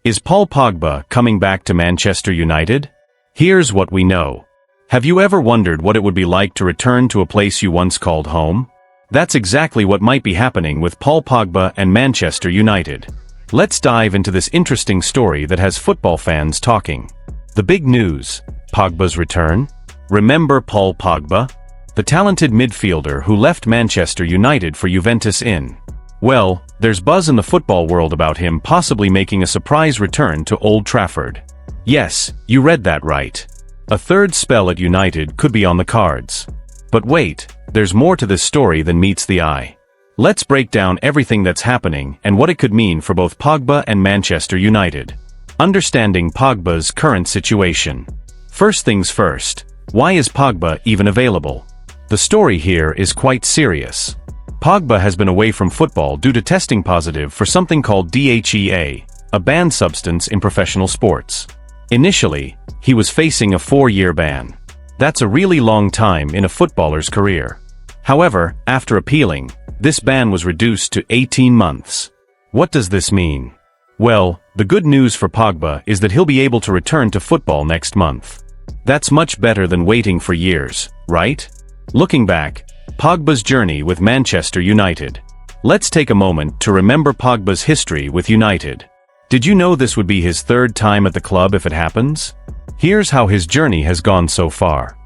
Is Paul Pogba coming back to Manchester United? Here's what we know. Have you ever wondered what it would be like to return to a place you once called home? That's exactly what might be happening with Paul Pogba and Manchester United. Let's dive into this interesting story that has football fans talking. The big news: Pogba's return? Remember Paul Pogba? The talented midfielder who left Manchester United for Juventus in. Well, there's buzz in the football world about him possibly making a surprise return to Old Trafford. Yes, you read that right. A third spell at United could be on the cards. But wait, there's more to this story than meets the eye. Let's break down everything that's happening and what it could mean for both Pogba and Manchester United. Understanding Pogba's current situation. First things first, why is Pogba even available? The story here is quite serious. Pogba has been away from football due to testing positive for something called DHEA, a banned substance in professional sports. Initially, he was facing a 4-year ban. That's a really long time in a footballer's career. However, after appealing, this ban was reduced to 18 months. What does this mean? Well, the good news for Pogba is that he'll be able to return to football next month. That's much better than waiting for years, right? Looking back, Pogba's journey with Manchester United. Let's take a moment to remember Pogba's history with United. Did you know this would be his 3rd time at the club if it happens? Here's how his journey has gone so far.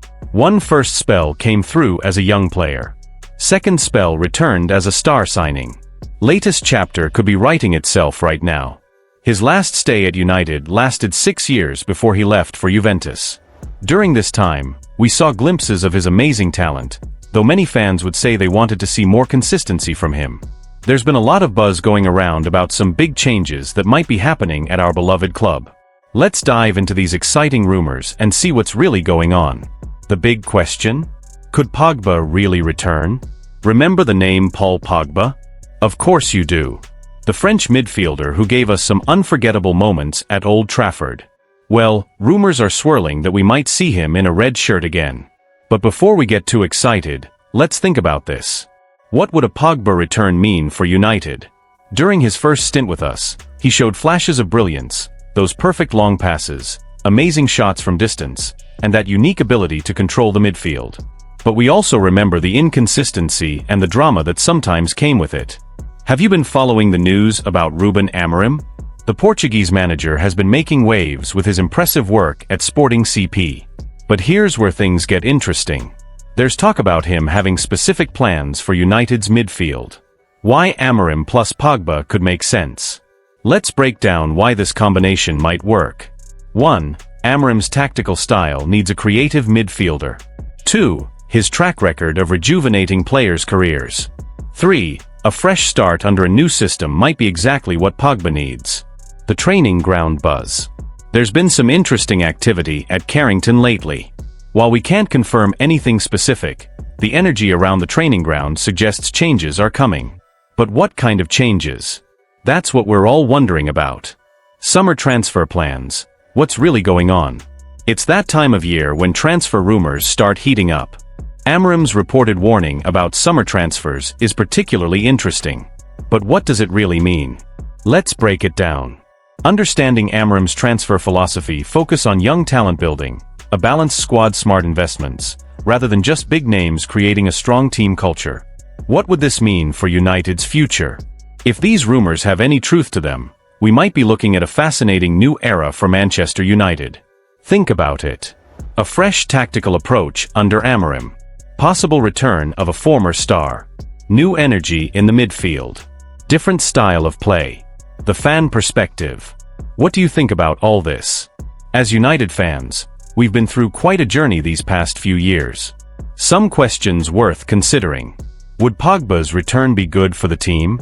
First spell came through as a young player. Second spell returned as a star signing. Latest chapter could be writing itself right now. His last stay at United lasted 6 years before he left for Juventus. During this time, we saw glimpses of his amazing talent, though many fans would say they wanted to see more consistency from him. There's been a lot of buzz going around about some big changes that might be happening at our beloved club. Let's dive into these exciting rumors and see what's really going on. The big question? Could Pogba really return? Remember the name Paul Pogba? Of course you do. The French midfielder who gave us some unforgettable moments at Old Trafford. Well, rumors are swirling that we might see him in a red shirt again. But before we get too excited, let's think about this. What would a Pogba return mean for United? During his first stint with us, he showed flashes of brilliance, those perfect long passes, amazing shots from distance, and that unique ability to control the midfield. But we also remember the inconsistency and the drama that sometimes came with it. Have you been following the news about Ruben Amorim? The Portuguese manager has been making waves with his impressive work at Sporting CP. But here's where things get interesting. There's talk about him having specific plans for United's midfield. Why Amorim plus Pogba could make sense. Let's break down why this combination might work. 1. Amorim's tactical style needs a creative midfielder. 2. His track record of rejuvenating players' careers. 3. A fresh start under a new system might be exactly what Pogba needs. The training ground buzz. There's been some interesting activity at Carrington lately. While we can't confirm anything specific, the energy around the training ground suggests changes are coming. But what kind of changes? That's what we're all wondering about. Summer transfer plans. What's really going on? It's that time of year when transfer rumors start heating up. Amorim's reported warning about summer transfers is particularly interesting. But what does it really mean? Let's break it down. Understanding Amorim's transfer philosophy focus on young talent building, a balanced squad, smart investments, rather than just big names creating a strong team culture. What would this mean for United's future? If these rumors have any truth to them, we might be looking at a fascinating new era for Manchester United. Think about it. A fresh tactical approach under Amorim. Possible return of a former star. New energy in the midfield. Different style of play. The fan perspective. What do you think about all this? As United fans, we've been through quite a journey these past few years. Some questions worth considering. Would Pogba's return be good for the team?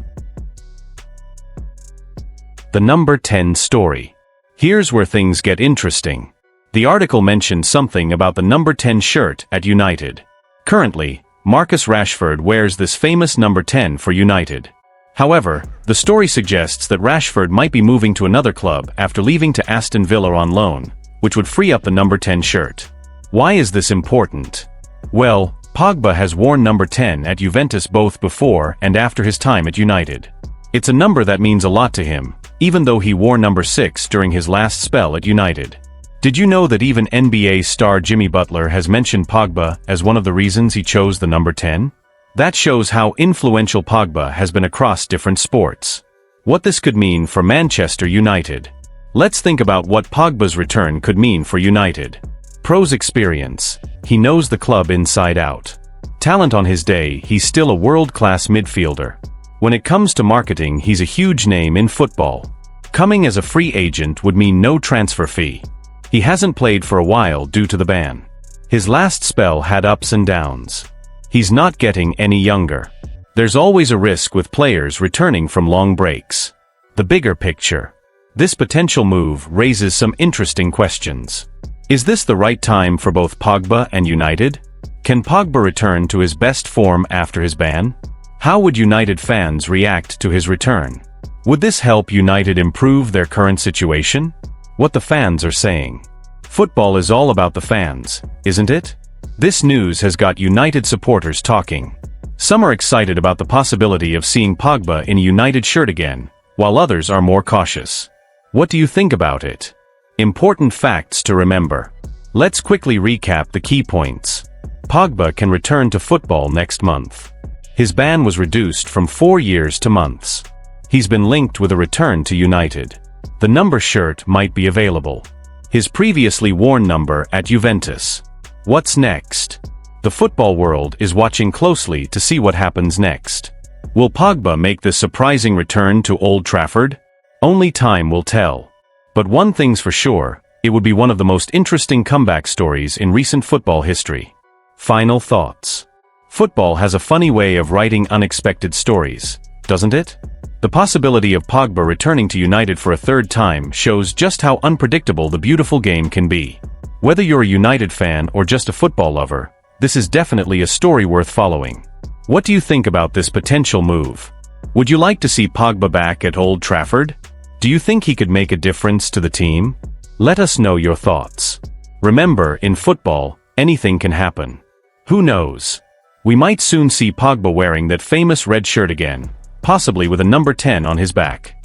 The number 10 story. Here's where things get interesting. The article mentioned something about the number 10 shirt at United. Currently, Marcus Rashford wears this famous number 10 for United. However, the story suggests that Rashford might be moving to another club after leaving to Aston Villa on loan, which would free up the number 10 shirt. Why is this important? Well, Pogba has worn number 10 at Juventus both before and after his time at United. It's a number that means a lot to him, even though he wore number 6 during his last spell at United. Did you know that even NBA star Jimmy Butler has mentioned Pogba as one of the reasons he chose the number 10? That shows how influential Pogba has been across different sports. What this could mean for Manchester United. Let's think about what Pogba's return could mean for United. Pros: experience. He knows the club inside out. Talent: on his day, he's still a world-class midfielder. When it comes to marketing, he's a huge name in football. Coming as a free agent would mean no transfer fee. He hasn't played for a while due to the ban. His last spell had ups and downs. He's not getting any younger. There's always a risk with players returning from long breaks. The bigger picture. This potential move raises some interesting questions. Is this the right time for both Pogba and United? Can Pogba return to his best form after his ban? How would United fans react to his return? Would this help United improve their current situation? What the fans are saying. Football is all about the fans, isn't it? This news has got United supporters talking. Some are excited about the possibility of seeing Pogba in a United shirt again, while others are more cautious. What do you think about it? Important facts to remember. Let's quickly recap the key points. Pogba can return to football next month. His ban was reduced from 4 years to months. He's been linked with a return to United. The number shirt might be available. His previously worn number at Juventus. What's next? The football world is watching closely to see what happens next. Will Pogba make this surprising return to Old Trafford? Only time will tell. But one thing's for sure, it would be one of the most interesting comeback stories in recent football history. Final thoughts. Football has a funny way of writing unexpected stories, doesn't it? The possibility of Pogba returning to United for a third time shows just how unpredictable the beautiful game can be. Whether you're a United fan or just a football lover, this is definitely a story worth following. What do you think about this potential move? Would you like to see Pogba back at Old Trafford? Do you think he could make a difference to the team? Let us know your thoughts. Remember, in football, anything can happen. Who knows? We might soon see Pogba wearing that famous red shirt again, possibly with a number 10 on his back.